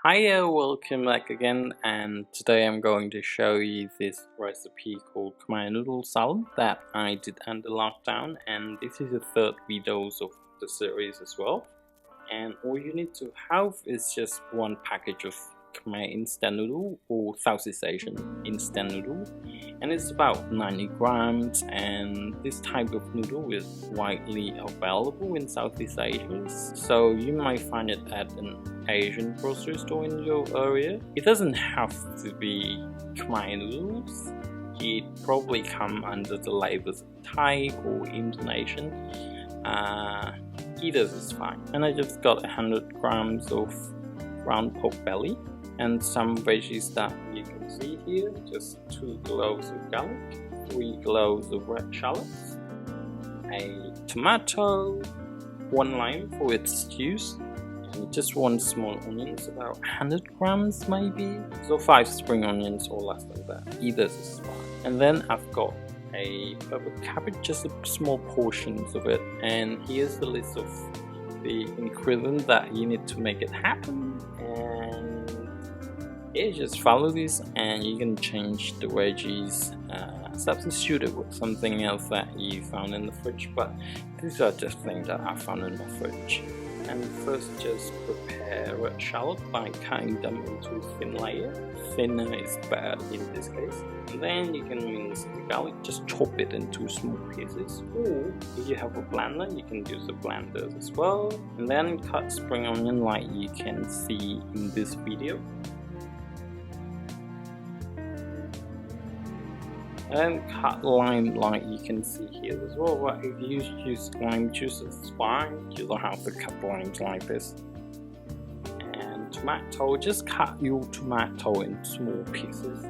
Hiya, welcome back again, and today I'm going to show you this recipe called Khmer noodle salad that I did under lockdown, and this is the third video of the series as well. And all you need to have is just one package of Khmer instant noodle or Southeast Asian instant noodle, and it's about 90 grams, and this type of noodle is widely available in Southeast Asia, so you might find it at an Asian grocery store in your area. It doesn't have to be Khmer noodles. It probably come under the labels type or Indonesian. Either is fine. And I just got 100 grams of ground pork belly and some veggies that you can see here. Just 2 cloves of garlic, 3 cloves of red shallots, a tomato, 1 lime for its juice, and just 1 small onion, about 100 grams maybe. So 5 spring onions or less than that. Either is fine. And then I've got a purple cabbage, just a small portions of it, and here's the list of the ingredients that you need to make it happen. And yeah, just follow this and you can change the veggies, substitute it with something else that you found in the fridge, but these are just things that I found in my fridge. And first, just prepare red shallot by cutting them into thin layer. Thinner is better in this case. And then you can mince the garlic, just chop it into small pieces. Or if you have a blender, you can use the blender as well. And then cut spring onion like you can see in this video. And cut lime like you can see here as well, but if you use lime juice it's fine, you don't have to cut limes like this. And tomato, just cut your tomato in small pieces.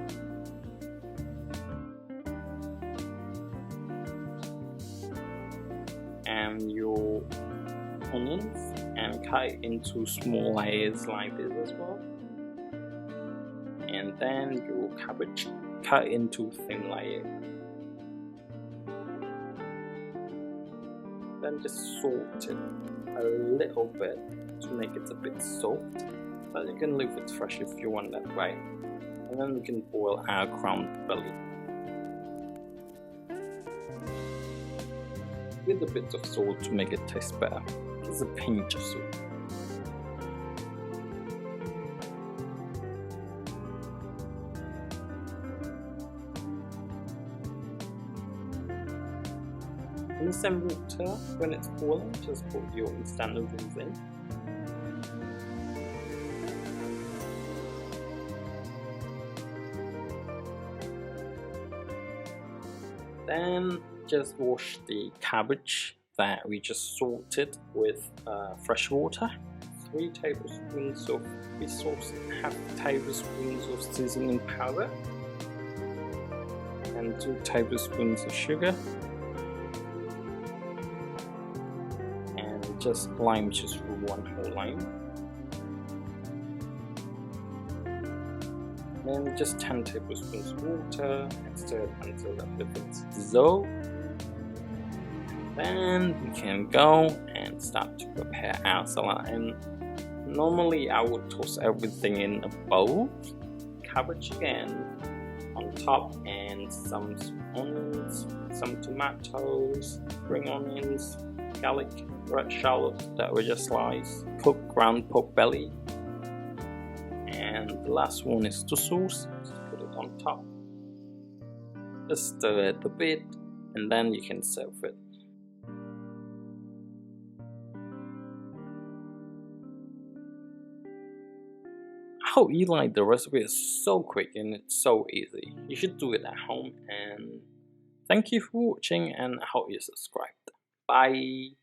And your onions, and cut it into small layers like this as well. And then your cabbage, cut into thin layer. Then just salt it a little bit to make it a bit soft, but you can leave it fresh if you want that way. And then we can boil our ground belly with a bit of salt to make it taste better. Just a pinch of salt. In the same water, when it's boiling, just put your instant noodles in. Then just wash the cabbage that we just salted with fresh water. 3 tablespoons of fish sauce, half tablespoons of seasoning powder, and 2 tablespoons of sugar. Just lime juice for 1 whole lime. Then just 10 tablespoons of water and stir it until everything's dissolved. Then we can go and start to prepare our salad. And normally I would toss everything in a bowl. Cabbage again on top, and some onions, some tomatoes, spring onions, garlic, red shallots that we just sliced, cooked ground pork belly, and the last one is the sauce. Just put it on top, just stir it a bit, and then you can serve it. I hope you like the recipe. It's so quick and it's so easy. You should do it at home, and thank you for watching, and I hope you subscribed. Bye.